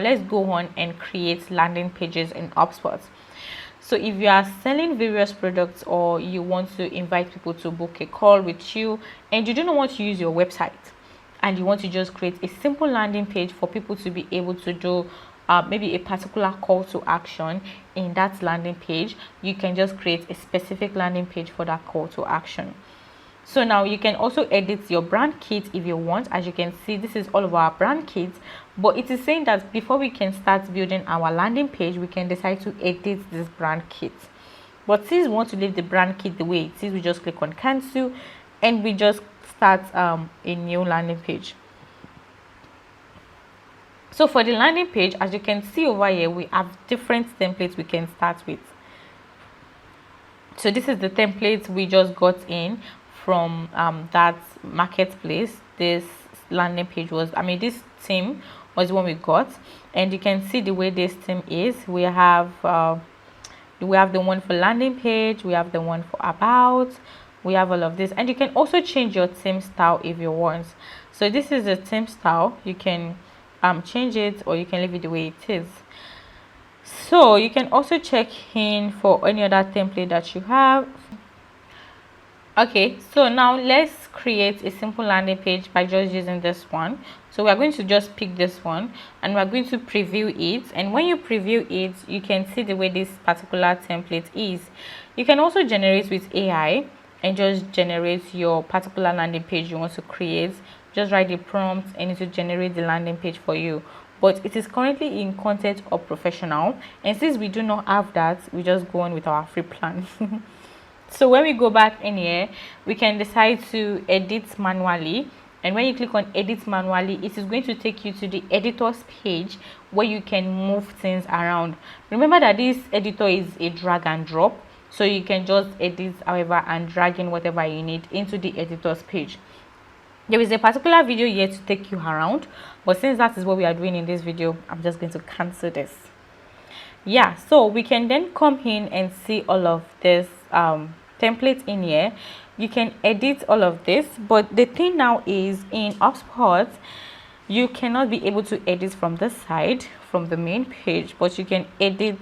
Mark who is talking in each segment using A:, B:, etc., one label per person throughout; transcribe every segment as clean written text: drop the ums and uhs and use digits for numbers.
A: let's go on and create landing pages in HubSpot. So if you are selling various products, or you want to invite people to book a call with you and you do not want to use your website, and you want to just create a simple landing page for people to be able to do maybe a particular call to action in that landing page, you can just create a specific landing page for that call to action. So now you can also edit your brand kit if you want. As you can see, this is all of our brand kits, but it is saying that before we can start building our landing page, we can decide to edit this brand kit. But since we want to leave the brand kit the way it is, we just click on cancel and we just start a new landing page. So for the landing page, as you can see over here, we have different templates we can start with. So this is the template we just got in from that marketplace. This landing page was, this theme was the one we got, and you can see the way this theme is. We have the one for landing page, we have the one for about, we have all of this, and you can also change your theme style if you want. So this is the theme style. You can change it, or you can leave it the way it is. So you can also check in for any other template that you have. Okay, so now let's create a simple landing page by just using this one. So we are going to just pick this one and we're going to preview it. And when you preview it, you can see the way this particular template is. You can also generate with AI and just generate your particular landing page you want to create. Just write the prompt and it will generate the landing page for you. But it is currently in content or professional, and since we do not have that, we just go on with our free plan. So when we go back in here, we can decide to edit manually, and when you click on edit manually, it is going to take you to the editors page where you can move things around. Remember that this editor is a drag and drop, so you can just edit however and drag in whatever you need into the editors page. There is a particular video here to take you around, but since that is what we are doing in this video, I'm just going to cancel this. Yeah, so we can then come in and see all of this template in here. You can edit all of this, but the thing now is, in HubSpot you cannot be able to edit from this side, from the main page, but you can edit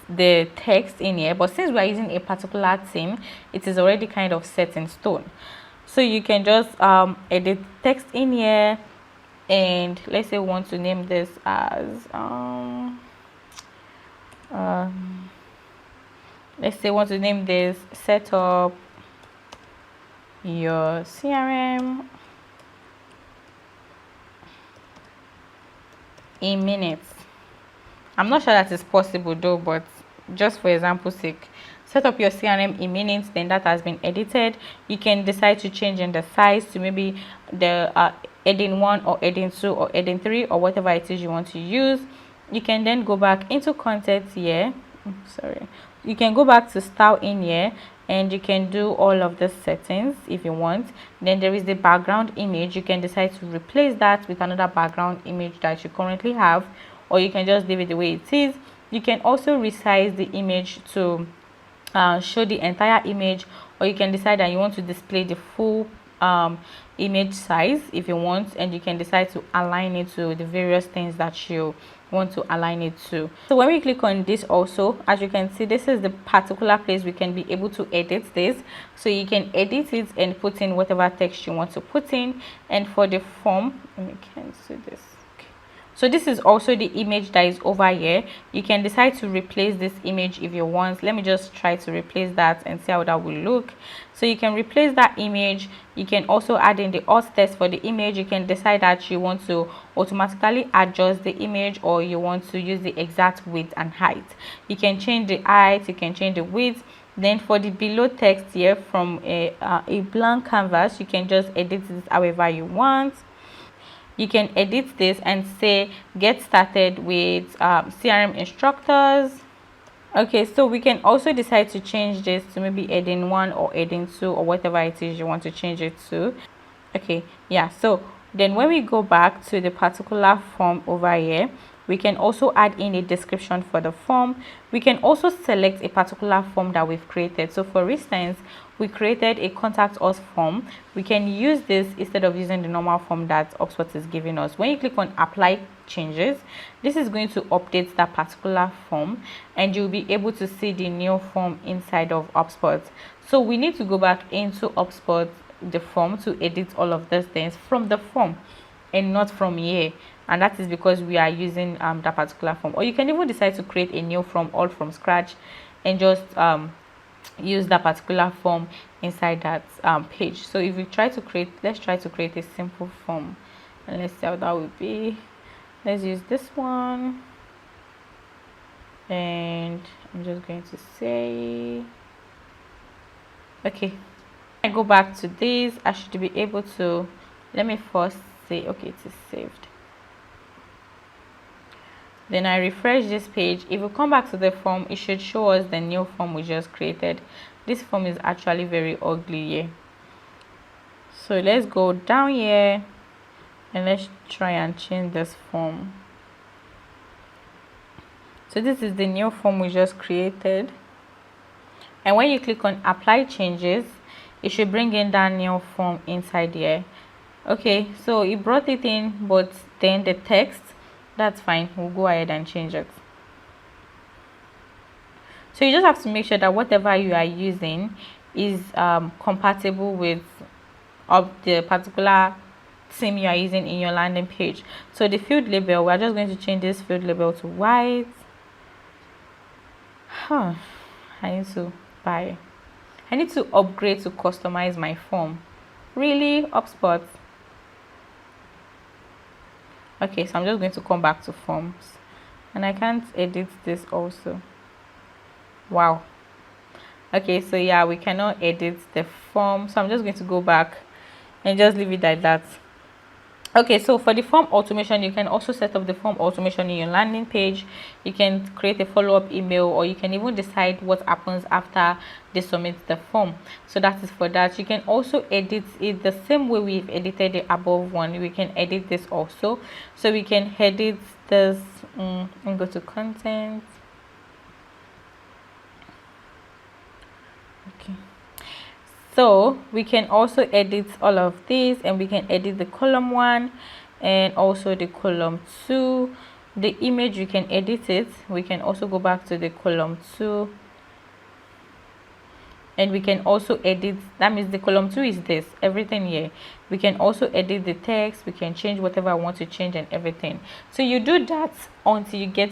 A: the text in here. But since we are using a particular theme, it is already kind of set in stone. So you can just edit text in here, and let's say we want to name this as let's say we want to name this set up your CRM in minutes. I'm not sure that is possible though, but just for example's sake, set up your CRM in minutes. Then that has been edited. You can decide to change in the size to maybe the heading 1 or heading 2 or heading 3 or whatever it is you want to use. You can then go back into content here. You can go back to style in here, and you can do all of the settings if you want. Then there is the background image. You can decide to replace that with another background image that you currently have, or you can just leave it the way it is. You can also resize the image to show the entire image, or you can decide that you want to display the full image size if you want, and you can decide to align it to the various things that you want to align it to. So when we click on this, also, as you can see, this is the particular place we can be able to edit this. So you can edit it and put in whatever text you want to put in. And for the form, let me cancel this. So this is also the image that is over here. You can decide to replace this image if you want. Let me just try to replace that and see how that will look. So you can replace that image. You can also add in the alt text for the image. You can decide that you want to automatically adjust the image, or you want to use the exact width and height. You can change the height, you can change the width. Then for the below text here, from a blank canvas, you can just edit this however you want. You can edit this and say get started with CRM instructors. Okay, so we can also decide to change this to maybe heading 1 or heading 2 or whatever it is you want to change it to. Okay, yeah, so then when we go back to the particular form over here, We can also add in a description for the form. We can also select a particular form that we've created. So for instance, we created a contact us form. We can use this instead of using the normal form that HubSpot is giving us. When you click on apply changes, this is going to update that particular form, and you'll be able to see the new form inside of HubSpot. So we need to go back into HubSpot, the form, to edit all of these things from the form and not from here, and that is because we are using that particular form. Or you can even decide to create a new form all from scratch and just use that particular form inside that page. So if we try to create, let's try to create a simple form, and let's see how that would be. Let's use this one, and I'm just going to say, okay, I go back to this, I should be able to, let me first say, okay, it is saved. Then I refresh this page. If we come back to the form, it should show us the new form we just created. This form is actually very ugly here. So let's go down here and let's try and change this form. So this is the new form we just created. And when you click on apply changes, it should bring in that new form inside here. Okay, so it brought it in, but then the text, that's fine, we'll go ahead and change it. So you just have to make sure that whatever you are using is compatible with the particular theme you are using in your landing page. So the field label, we're just going to change this field label to white. I need to upgrade to customize my form. Really, HubSpot? Okay, so I'm just going to come back to forms, and I can't edit this also. Wow. Okay, so yeah, we cannot edit the form, so I'm just going to go back and just leave it like that. Okay, so for the form automation, you can also set up the form automation in your landing page. You can create a follow-up email, or you can even decide what happens after they submit the form. So that is for that. You can also edit it the same way we've edited the above one. We can edit this also. So we can edit this and go to content. Okay, so we can also edit all of these, and we can edit the column 1 and also the column 2. The image, we can edit it. We can also go back to the column 2, and we can also edit, that means the column 2 is this, everything here. We can also edit the text. We can change whatever I want to change and everything. So you do that until you get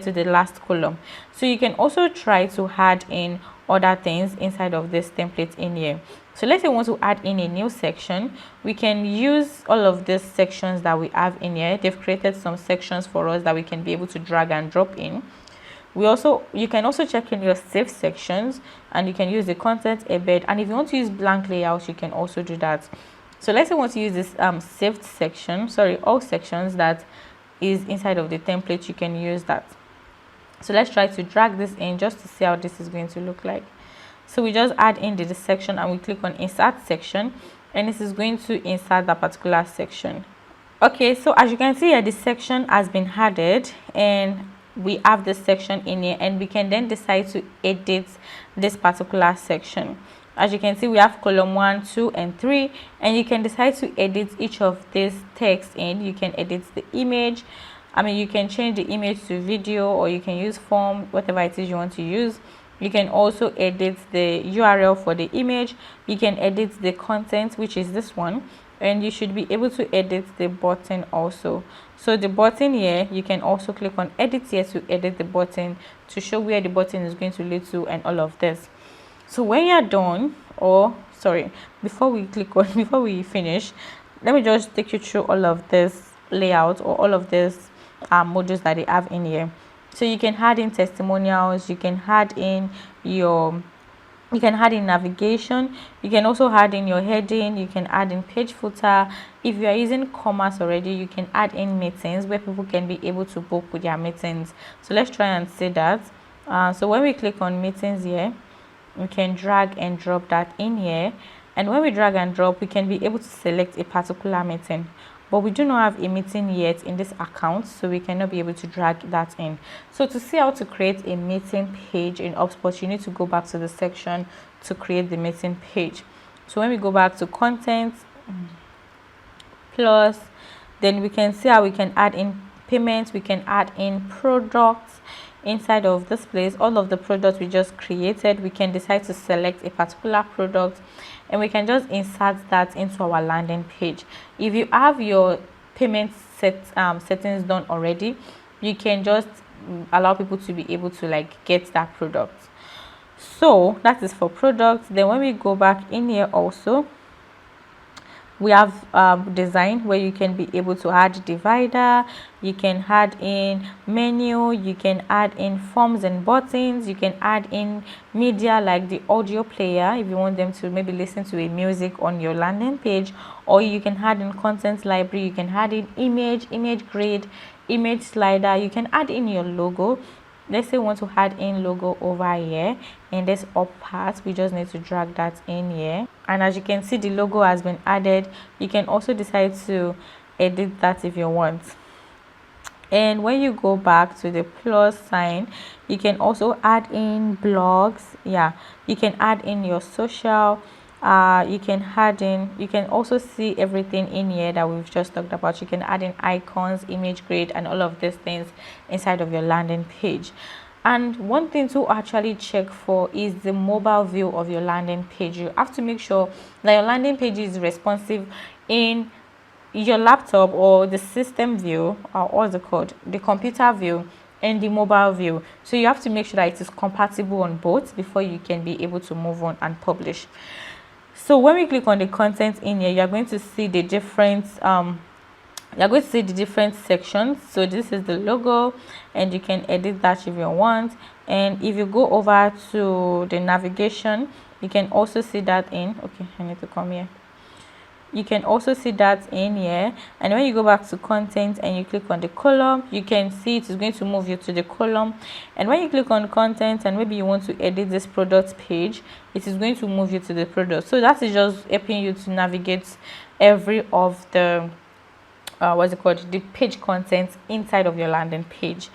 A: to the last column. So you can also try to add in other things inside of this template in here. So let's say we want to add in a new section. We can use all of these sections that we have in here. They've created some sections for us that we can be able to drag and drop in. You can also check in your saved sections, and you can use the content embed, and if you want to use blank layouts, you can also do that. So let's say we want to use this saved section, all sections that is inside of the template, you can use that. So let's try to drag this in just to see how this is going to look like. So we just add in the section, and we click on insert section, and this is going to insert that particular section. Okay, so as you can see here, the section has been added, and we have this section in here, and we can then decide to edit this particular section. As you can see, we have column 1, 2, and 3, and you can decide to edit each of these text in. You can edit the image. You can change the image to video, or you can use form, whatever it is you want to use. You can also edit the URL for the image. You can edit the content, which is this one, and you should be able to edit the button also. So the button here, you can also click on edit here to edit the button to show where the button is going to lead to, and all of this. So when you're done, before we finish, let me just take you through all of this layout, or all of this modules that they have in here. So you can add in testimonials, you can add in navigation, you can also add in your heading, you can add in page footer. If you are using commerce already, you can add in meetings where people can be able to book with their meetings. So let's try and see that. So when we click on meetings here, we can drag and drop that in here, and when we drag and drop, we can be able to select a particular meeting. but we do not have a meeting yet in this account, so we cannot be able to drag that in. So to see how to create a meeting page in HubSpot, you need to go back to the section to create the meeting page. So when we go back to content plus, then we can see how we can add in payments, we can add in products. Inside of this place, all of the products we just created, we can decide to select a particular product and we can just insert that into our landing page. If you have your payment settings done already, you can just allow people to be able to like get that product. So that is for products. Then when we go back in here, also we have design, where you can be able to add divider, you can add in menu, you can add in forms and buttons, you can add in media like the audio player if you want them to maybe listen to a music on your landing page, or you can add in content library, you can add in image grid, image slider, you can add in your logo. Let's say we want to add in logo over here in this up part, we just need to drag that in here, and as you can see, the logo has been added. You can also decide to edit that if you want. And when you go back to the plus sign, you can also add in blogs. Yeah, you can add in your social, you can also see everything in here that we've just talked about. You can add in icons, image grid, and all of these things inside of your landing page. And one thing to actually check for is the mobile view of your landing page. You have to make sure that your landing page is responsive in your laptop or the system view, or what's it called, the computer view and the mobile view. So you have to make sure that it is compatible on both before you can be able to move on and publish. So when we click on the content in here, you're going to see the different sections. So this is the logo, and you can edit that if you want. And if you go over to the navigation, you can also see that in, okay, I need to come here. You can also see that in here. And when you go back to content and you click on the column, you can see it is going to move you to the column. And when you click on content and maybe you want to edit this product page, it is going to move you to the product. So that is just helping you to navigate every of the the page content inside of your landing page.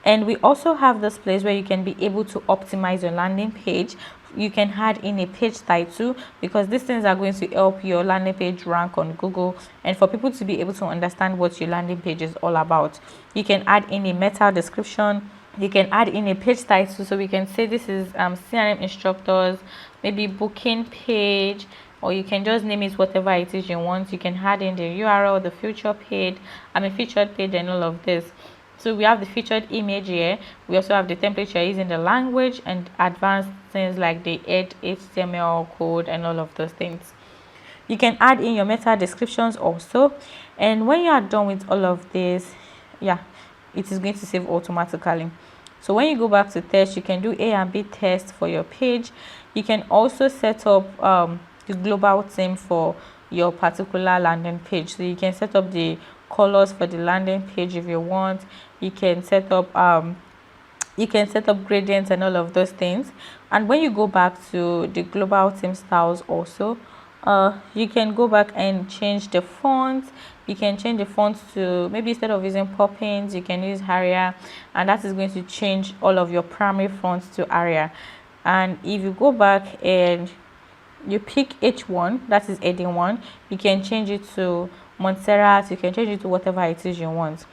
A: And we also have this place where you can be able to optimize your landing page. You can add in a page title, because these things are going to help your landing page rank on Google and for people to be able to understand what your landing page is all about. You can add in a meta description, you can add in a page title, so we can say this is CRM instructors, maybe booking page, or you can just name it whatever it is you want. You can add in the URL, the featured page, featured page, and all of this. So we have the featured image here. We also have the template you're using, the language, and advanced things like the HTML code and all of those things. You can add in your meta descriptions also. And when you are done with all of this, yeah, it is going to save automatically. So when you go back to test, you can do A and B test for your page. You can also set up the global theme for your particular landing page. So you can set up the colors for the landing page if you want. You can set up gradients and all of those things. And when you go back to the global theme styles also, you can go back and change the font. You can change the font to, maybe instead of using Poppins, you can use Arial, and that is going to change all of your primary fonts to Arial. And if you go back and you pick H1, that is heading 1, you can change it to Montserrat, you can change it to whatever it is you want.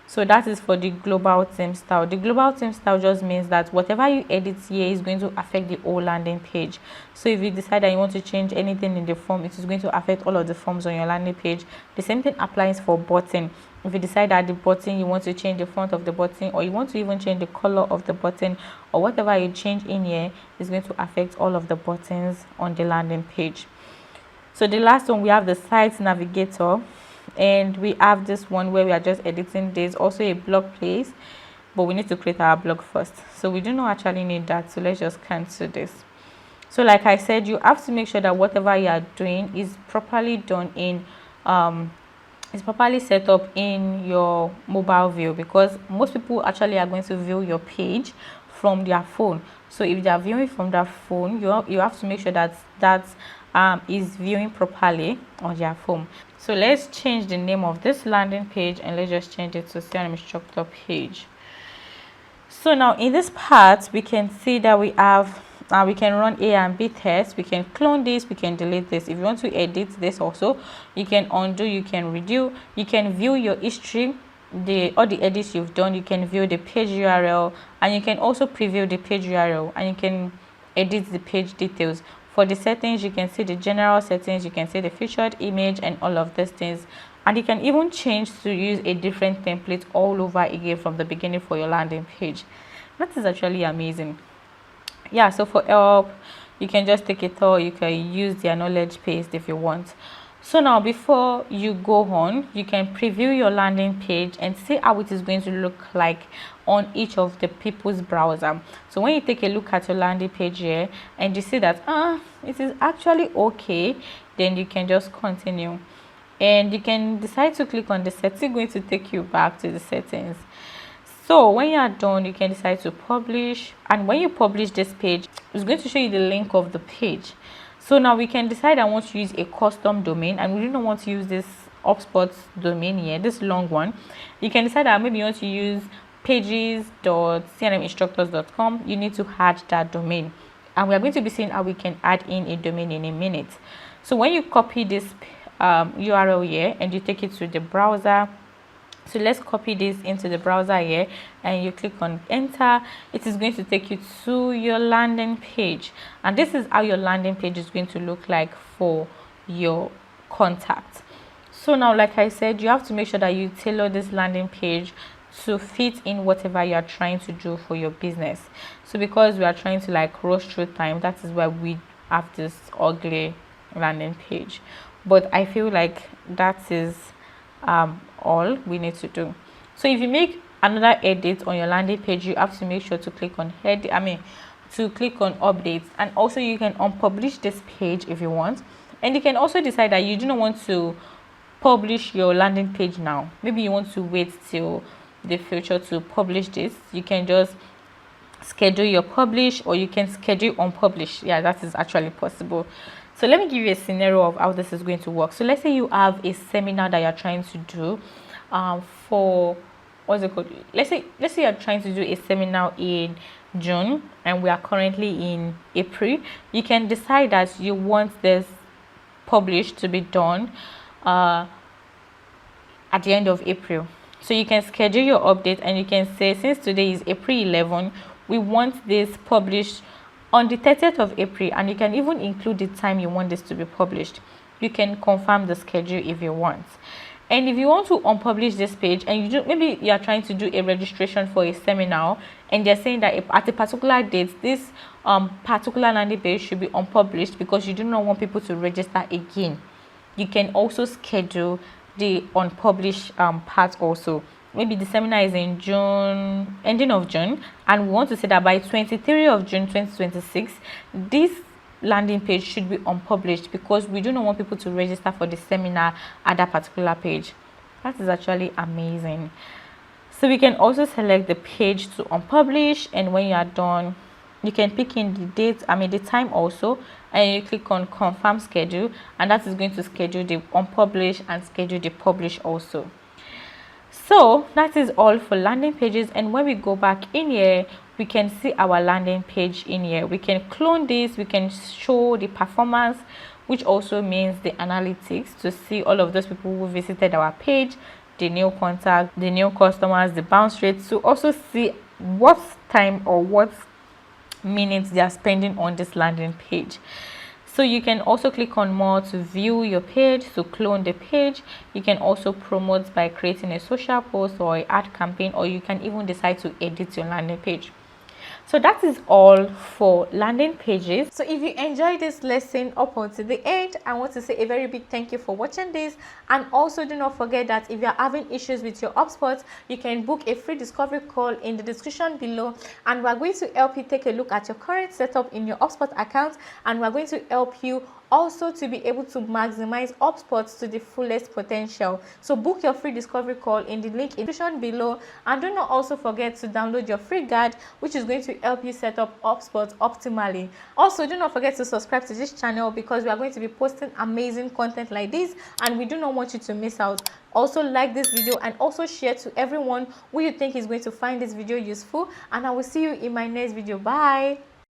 A: So that is for the global theme style. The global theme style just means that whatever you edit here is going to affect the whole landing page. So if you decide that you want to change anything in the form, it is going to affect all of the forms on your landing page. The same thing applies for button. If you decide that the button, you want to change the font of the button, or you want to even change the color of the button, or whatever you change in here is going to affect all of the buttons on the landing page. So the last one, we have the site navigator, and we have this one where we are just editing. There's also a blog place, but we need to create our blog first, so we do not actually need that. So let's just cancel this. So like I said, you have to make sure that whatever you are doing is properly done in is properly set up in your mobile view, because most people actually are going to view your page from their phone. So if they are viewing from their phone, you have to make sure that is viewing properly on their phone. So let's change the name of this landing page and let's just change it to CRM instructor page. So now in this part we can see that we have we can run A and B tests. We can clone this, we can delete this. If you want to edit this also, you can undo, you can redo, you can view your history, all the edits you've done. You can view the page URL, and you can also preview the page URL, and you can edit the page details. For the settings, you can see the general settings, you can see the featured image and all of these things, and you can even change to use a different template all over again from the beginning for your landing page. That is actually amazing. Yeah, so for help, you can just take it, or you can use their knowledge paste if you want. So now before you go on, you can preview your landing page and see how it is going to look like on each of the people's browser. So when you take a look at your landing page here and you see that it is actually okay, then you can just continue, and you can decide to click on the settings. It's going to take you back to the settings. So when you are done, you can decide to publish, and when you publish this page, it's going to show you the link of the page. So now we can decide I want to use a custom domain, and we do not want to use this HubSpot domain here, this long one. You can decide that maybe you want to use pages.crminstructors.com. You need to add that domain, and we are going to be seeing how we can add in a domain in a minute. So when you copy this URL here and you take it to the browser, so let's copy this into the browser here, and you click on enter. It is going to take you to your landing page, and this is how your landing page is going to look like for your contact. So now, like I said, you have to make sure that you tailor this landing page to fit in whatever you are trying to do for your business. So because we are trying to like rush through time, that is why we have this ugly landing page. But I feel like that is all we need to do. So if you make another edit on your landing page, you have to make sure to click on to click on updates, and also you can unpublish this page if you want, and you can also decide that you do not want to publish your landing page now. Maybe you want to wait till the future to publish this. You can just schedule your publish, or you can schedule unpublish. Yeah, that is actually possible. So let me give you a scenario of how this is going to work. So let's say you have a seminar that you're trying to do for, what's it called? Let's say you're trying to do a seminar in June and we are currently in April. You can decide that you want this published to be done at the end of April. So you can schedule your update, and you can say, since today is April 11, we want this published on the 30th of April, and you can even include the time you want this to be published. You can confirm the schedule if you want. And if you want to unpublish this page, and maybe you are trying to do a registration for a seminar, and they're saying that at a particular date, this particular landing page should be unpublished because you do not want people to register again, you can also schedule the unpublished part also. Maybe the seminar is in June, ending of June, and we want to say that by 23 of June 2026, this landing page should be unpublished because we do not want people to register for the seminar at that particular page. That is actually amazing. So we can also select the page to unpublish, and when you are done, you can pick in the date, the time also, and you click on confirm schedule, and that is going to schedule the unpublish and schedule the publish also. So that is all for landing pages, and when we go back in here, we can see our landing page in here. We can clone this, we can show the performance, which also means the analytics, to see all of those people who visited our page, the new contact, the new customers, the bounce rates, to also see what time or what minutes they are spending on this landing page. So you can also click on more to view your page, to clone the page. You can also promote by creating a social post or an ad campaign, or you can even decide to edit your landing page. So that is all for landing pages. So if you enjoyed this lesson up until the end, I want to say a very big thank you for watching this. And also do not forget that if you are having issues with your HubSpot, you can book a free discovery call in the description below, and we're going to help you take a look at your current setup in your HubSpot account, and we're going to help you
B: also to be able to maximize HubSpot to the fullest potential. So book your free discovery call in the link in the description below, and do not also forget to download your free guide, which is going to help you set up HubSpot optimally. Also, do not forget to subscribe to this channel because we are going to be posting amazing content like this, and we do not want you to miss out. Also, like this video and also share to everyone who you think is going to find this video useful, and I will see you in my next video. Bye.